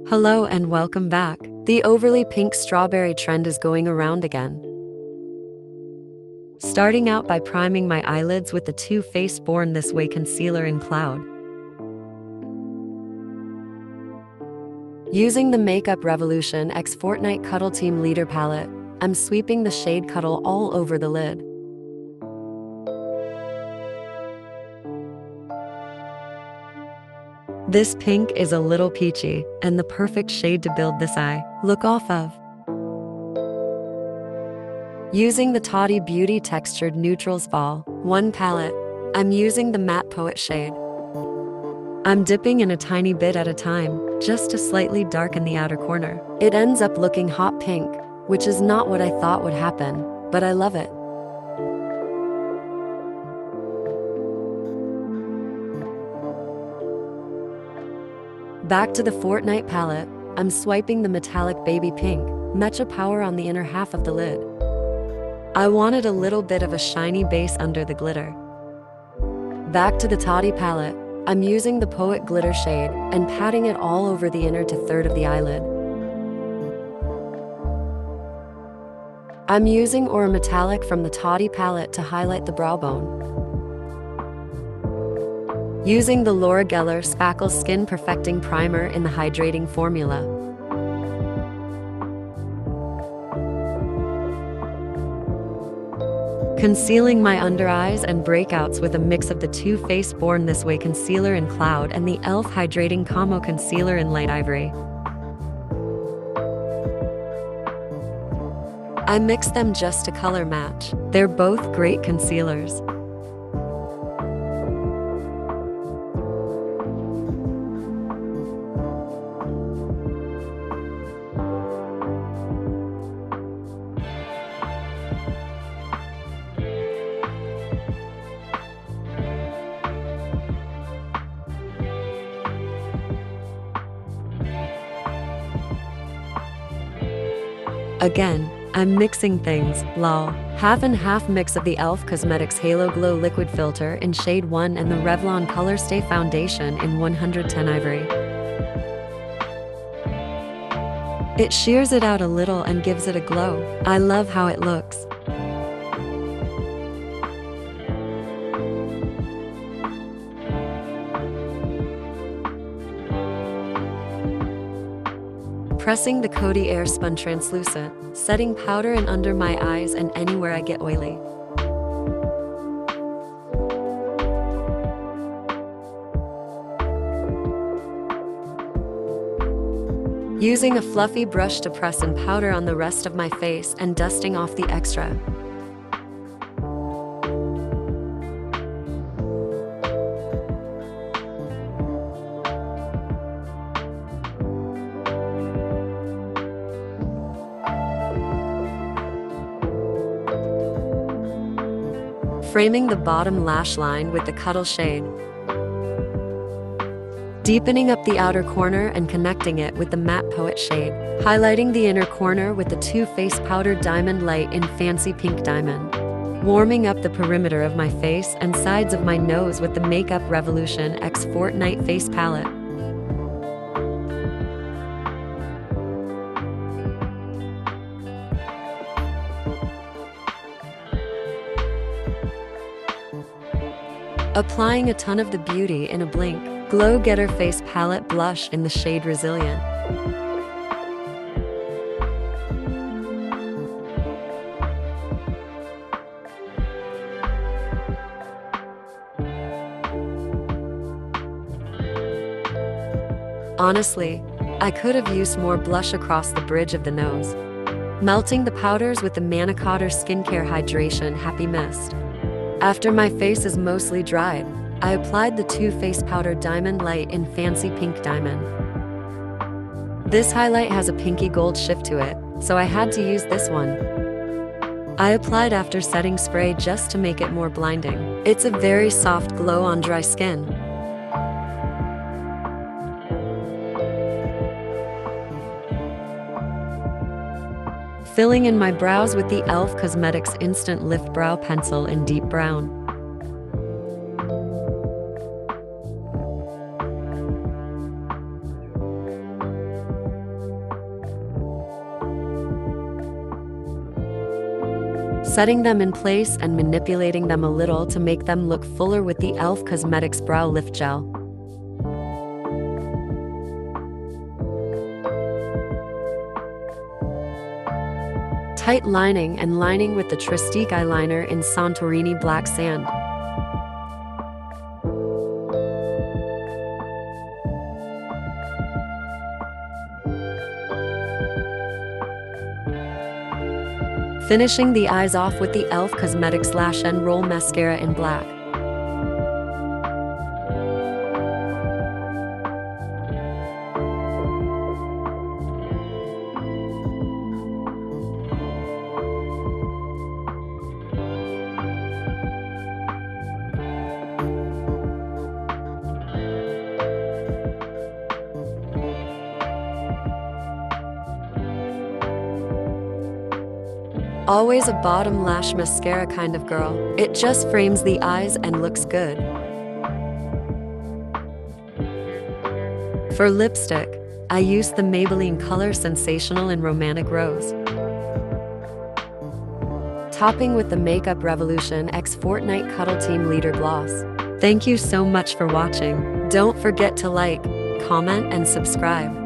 Hello and welcome back. The overly pink strawberry trend is going around again. Starting out by priming my eyelids with the Too Faced Born This Way concealer in Cloud. Using the Makeup Revolution x Fortnite Cuddle Team Leader palette, I'm sweeping the shade Cuddle all over the lid. This pink is a little peachy, and the perfect shade to build this eye look off of. Using the Toddy Beauty Textured Neutrals Vol. 1 palette, I'm using the Matte Poet shade. I'm dipping in a tiny bit at a time, just to slightly darken the outer corner. It ends up looking hot pink, which is not what I thought would happen, but I love it. Back to the Fortnite palette, I'm swiping the metallic baby pink, Mecha Power on the inner half of the lid. I wanted a little bit of a shiny base under the glitter. Back to the Toddy palette, I'm using the Poet Glitter shade and patting it all over the inner to third of the eyelid. I'm using Aura Metallic from the Toddy palette to highlight the brow bone. Using the Laura Geller Spackle Skin Perfecting Primer in the Hydrating formula. Concealing my under eyes and breakouts with a mix of the Too Faced Born This Way concealer in Cloud and the e.l.f. Hydrating Camo concealer in Light Ivory. I mixed them just to color match. They're both great concealers. Again, I'm mixing things, lol. Half and half mix of the e.l.f. Cosmetics Halo Glow Liquid Filter in shade 1 and the Revlon Colorstay Foundation in 110 Ivory. It shears it out a little and gives it a glow. I love how it looks. Pressing the Coty Air Spun Translucent, setting powder in under my eyes and anywhere I get oily. Using a fluffy brush to press and powder on the rest of my face and dusting off the extra. Framing the bottom lash line with the Cuddle shade. Deepening up the outer corner and connecting it with the Matte Poet shade. Highlighting the inner corner with the Too Faced Powdered Diamond Light in Fancy Pink Diamond. Warming up the perimeter of my face and sides of my nose with the Makeup Revolution x Fortnite Face Palette. Applying a ton of the beauty in a Blinc Glow Getter Face Palette Blush in the shade Resilient. Honestly, I could have used more blush across the bridge of the nose. Melting the powders with the Mannakadar Skincare Hydration Happy Mist. After my face is mostly dried, I applied the Too Faced Powdered Diamond Light in Fancy Pink Diamond. This highlight has a pinky gold shift to it, so I had to use this one. I applied after setting spray just to make it more blinding. It's a very soft glow on dry skin. Filling in my brows with the e.l.f. Cosmetics Instant Lift Brow Pencil in deep brown. setting them in place and manipulating them a little to make them look fuller with the e.l.f. Cosmetics Brow Lift Gel. Tight lining and lining with the Tristique eyeliner in Santorini Black Sand. Finishing the eyes off with the e.l.f. Cosmetics Lash and Roll Mascara in black. Always a bottom lash mascara kind of girl. It just frames the eyes and looks good. For lipstick, I used the Maybelline Color Sensational in Romantic Rose. Topping with the Makeup Revolution x Fortnite Cuddle Team Leader Gloss. Thank you so much for watching. Don't forget to like, comment, and subscribe.